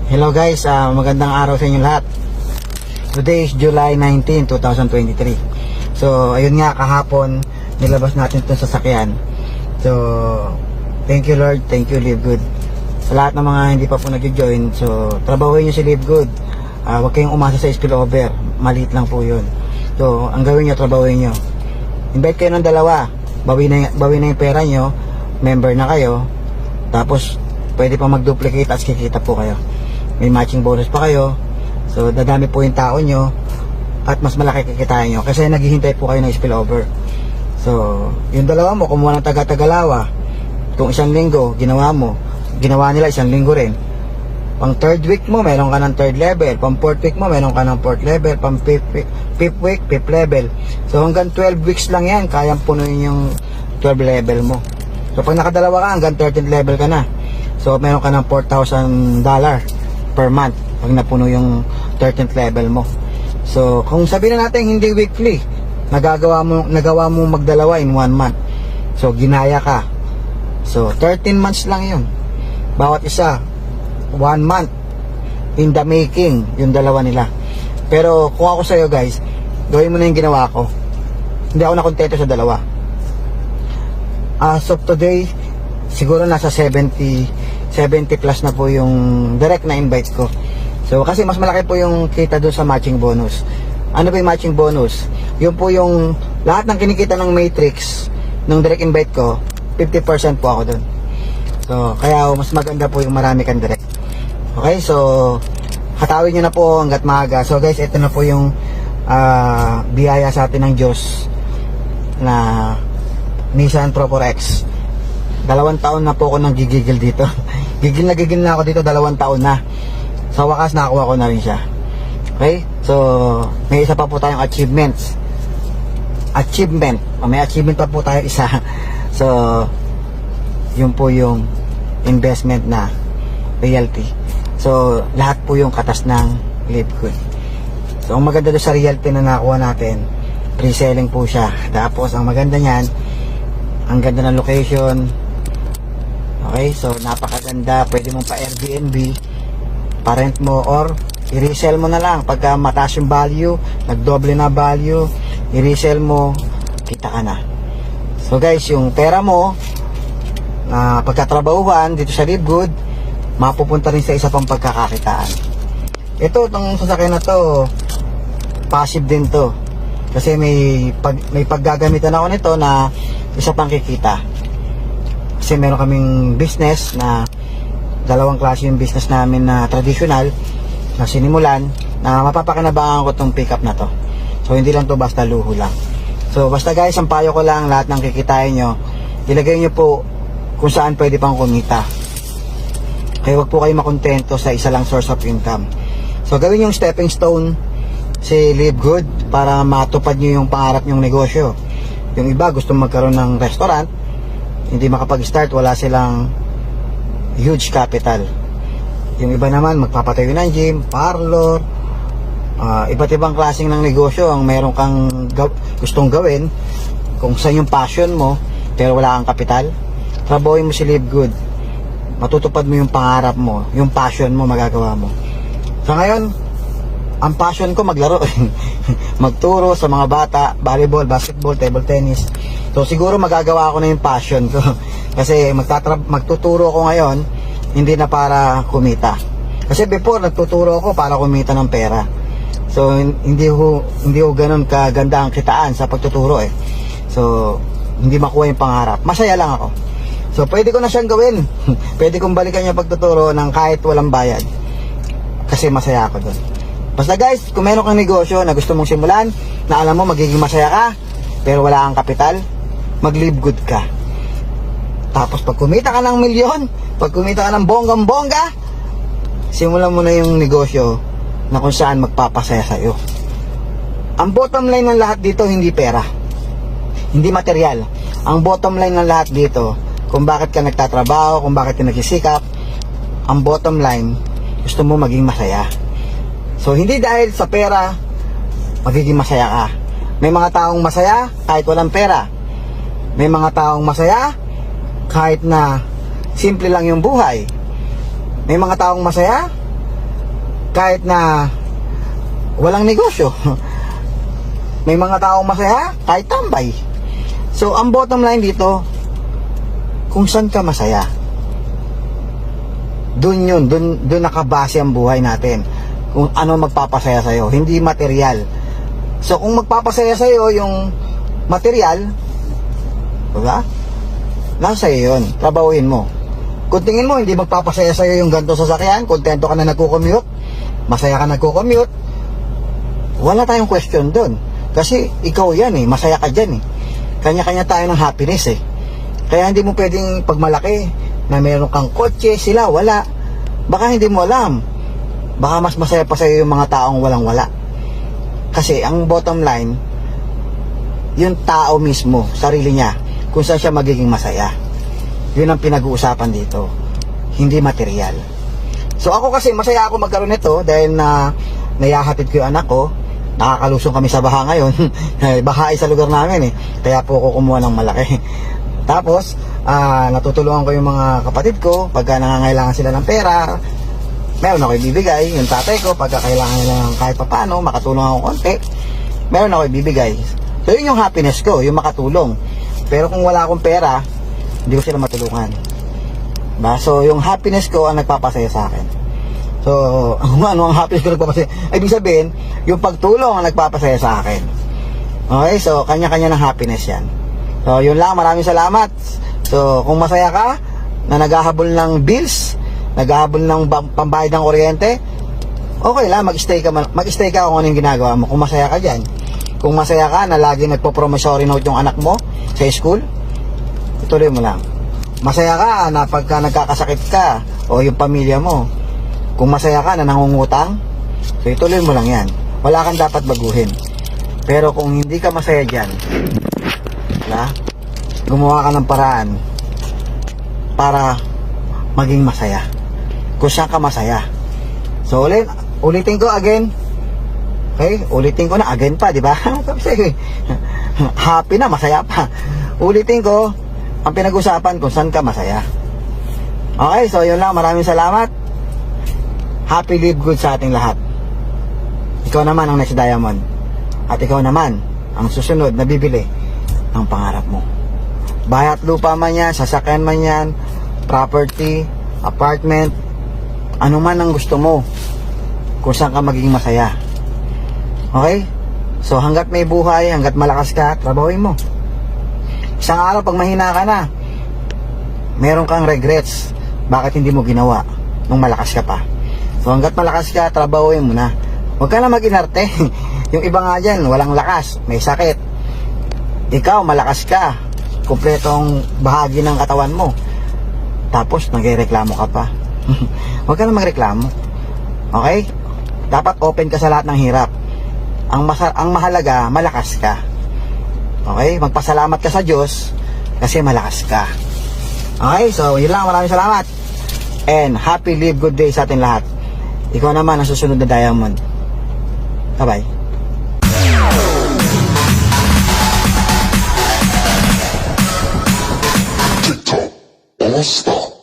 Hello guys, magandang araw sa inyo lahat. Today is July 19, 2023. So, ayun nga, kahapon nilabas natin itong sasakyan. So, thank you Lord, thank you Live Good. Sa lahat ng mga hindi pa po nag-join, so, trabahuin nyo si Live Good. Huwag kayong umasa sa spillover, maliit lang po yun. So, ang gawin nyo, trabahuin nyo. Invite kayo ng dalawa, bawi na yung pera nyo, member na kayo, tapos pwede pa mag-duplicate at kikita po kayo. May matching bonus pa kayo. So dadami po yung tao nyo at mas malaki kikitain nyo kasi naghihintay po kayo ng spillover. So yung dalawa mo, kumuha ng taga-Tagalawa, kung isang linggo ginawa nila isang linggo rin. Pang third week mo meron ka ng third level, pang fourth week mo meron ka ng fourth level, pang fifth week fifth level. So hanggang 12 weeks lang yan, kayang punuin yung 12 level mo. So pag nakadalawa ka, hanggang 13th level ka na. So meron ka ng $4,000 per month pag napuno yung 13th level mo. So kung sabihin na natin hindi weekly, nagawa mo magdalawa in 1 month. So ginaya ka. So 13 months lang yun. Bawat isa 1 month in the making yung dalawa nila. Pero kung ako sa'yo guys, gawin mo na yung ginawa ko. Hindi ako nakontento sa dalawa. As of today, siguro nasa 70 plus na po yung direct na invite ko. So kasi mas malaki po yung kita doon sa matching bonus. Ano ba yung matching bonus? Yun po yung lahat ng kinikita ng matrix ng direct invite ko, 50% po ako doon. So kaya mas maganda po yung marami kang direct. Okay, so hatawin nyo na po hanggat maaga. So guys, ito na po yung biyaya sa atin ng Diyos na Nissan Procore X. 2 taon na po ako nang gigigil dito. Gigil na ako dito, 2 taon na. Sa wakas nakakuha ko na rin siya. Okay? So may isa pa po tayong achievement. May achievement pa po tayo isa. So yun po yung investment na realty. So lahat po yung katas ng Live Good. So ang maganda doon sa realty na nakuha natin, pre-selling po siya. Tapos ang maganda niyan, ang ganda ng location. Okay, so napakaganda. Pwede mong pa Airbnb, pa-rent mo, or i-resell mo na lang. Pagka mataas yung value, nagdoble na value, i-resell mo, kita ka na. So guys, yung pera mo na pagkatrabahuhan dito sa Live Good, mapupunta rin sa isa pang pagkakakitaan. Itong sasakyan na to, passive din to. Kasi may paggagamitan ako nito na isa pang kikita. Kasi meron kaming business na dalawang klase yung business namin na traditional na sinimulan na mapapakinabangan ko tong pickup na to. So hindi lang to basta luho lang. So basta guys, ang payo ko lang, lahat ng kikitain nyo, ilagay nyo po kung saan pwede pang kumita. Kaya wag po kayo makontento sa isa lang source of income. So gawin yung stepping stone si Live Good para matupad nyo yung pangarap nyong negosyo. Yung iba gusto magkaroon ng restaurant, hindi makapag-start, wala silang huge capital. Yung iba naman magpapatayo ng gym, parlor, iba't ibang klaseng ng negosyo ang meron kang gustong gawin. Kung saan yung passion mo pero wala kang kapital, trabahoin mo si Live Good. Matutupad mo yung pangarap mo, yung passion mo magagawa mo. So ngayon, ang passion ko maglaro. Magturo sa mga bata, volleyball, basketball, table tennis. So siguro magagawa ko na yung passion ko. Kasi magtuturo ko ngayon, hindi na para kumita. Kasi before nagtuturo ako para kumita ng pera. So hindi ho ganun kaganda ang kitaan sa pagtuturo eh. So hindi makuha yung pangarap. Masaya lang ako. So pwede ko na siyang gawin. Pwede kong balikan yung pagtuturo ng kahit walang bayad. Kasi masaya ako doon. Basta guys, kung meron kang negosyo na gusto mong simulan, na alam mo magiging masaya ka, pero wala kang kapital, mag-Live Good ka. Tapos pag kumita ka ng milyon, pag kumita ka ng bonggang-bongga, simulan mo na yung negosyo na kung saan magpapasaya sa'yo. Ang bottom line ng lahat dito, hindi pera. Hindi material. Ang bottom line ng lahat dito, kung bakit ka nagtatrabaho, kung bakit ka nagsisikap, ang bottom line, gusto mo maging masaya. So hindi dahil sa pera magiging masaya ka. May mga taong masaya kahit walang pera. May mga taong masaya kahit na simple lang yung buhay. May mga taong masaya kahit na walang negosyo. May mga taong masaya kahit tambay. So ang bottom line dito, kung saan ka masaya, doon nakabase ang buhay natin. Kung ano magpapasaya sa'yo, hindi material. So kung magpapasaya sa'yo yung material, diba? Nasa iyo yun, trabahuin mo. Kung tingin mo hindi magpapasaya sa'yo yung ganito sasakyan, kontento ka na nagko-commute, masaya ka nagko-commute, wala tayong question doon. Kasi ikaw yan masaya ka dyan Kanya-kanya tayo ng happiness Kaya hindi mo pwedeng pagmalaki na meron kang kotse, sila wala. Baka hindi mo alam. Baka mas masaya pa sa'yo yung mga taong walang-wala. Kasi ang bottom line, yung tao mismo, sarili niya, kung saan siya magiging masaya. Yun ang pinag-uusapan dito. Hindi material. So ako kasi masaya ako magkaroon nito dahil na nayahatid ko yung anak ko. Nakakalusong kami sa baha ngayon. Baha sa lugar namin Kaya po ako kumuha ng malaki. Tapos natutulungan ko yung mga kapatid ko pagka nangangailangan sila ng pera. Meron ako ibibigay. Yung tatay ko pagka kailangan nila ng kahit papano, makatulong ako konti, meron ako ibibigay. So yun yung happiness ko, yung makatulong. Pero kung wala akong pera, hindi ko sila matulungan. So yung happiness ko ang nagpapasaya sa akin. So, ano ang happiness ko nagpapasaya? Ibig sabihin, yung pagtulong ang nagpapasaya sa akin. Okay, so kanya-kanya ng happiness yan. So, yun lang, maraming salamat. So, kung masaya ka, na naghahabol ng bills, naghahabol ng pambayad ng kuryente, okay lang, mag-stay ka kung ano yung ginagawa mo. Kung masaya ka dyan. Kung masaya ka na lagi nagpo-promissory note yung anak mo sa school, ituloy mo lang. Masaya ka na pagka nagkakasakit ka, o yung pamilya mo, kung masaya ka na nangungutang, so ituloy mo lang yan. Wala kang dapat baguhin. Pero kung hindi ka masaya dyan, gumawa ka ng paraan para maging masaya. Kung saan ka masaya. So ulitin ko again. Okay? Ulitin ko na again pa, di ba? Kasi happy na, masaya pa. Ulitin ko, ang pinag-usapan kung saan ka masaya. Okay, so yun lang. Maraming salamat. Happy live good sa ating lahat. Ikaw naman ang next diamond. At ikaw naman ang susunod na bibili ng pangarap mo. Bahay at lupa man yan, sasakyan man yan, property, apartment, ano man ang gusto mo, kung saan ka magiging masaya. Okay? So hanggat may buhay, hanggat malakas ka, trabahuin mo. Isang araw pag mahina ka na, meron kang regrets bakit hindi mo ginawa nung malakas ka pa. So hanggat malakas ka, trabahuin mo na. Huwag ka na mag-inarte. Yung iba nga dyan, walang lakas, may sakit. Ikaw, malakas ka, kumpletong bahagi ng katawan mo, tapos nagreklamo ka pa. Huwag ka na magreklamo. Okay? Dapat open ka sa lahat ng hirap. Ang mahalaga, malakas ka. Okay? Magpasalamat ka sa Diyos kasi malakas ka. Okay? So yun lang, maraming salamat. And happy live good day sa atin lahat. Ikaw naman ang susunod na diamond. Bye-bye. TikTok, all stop.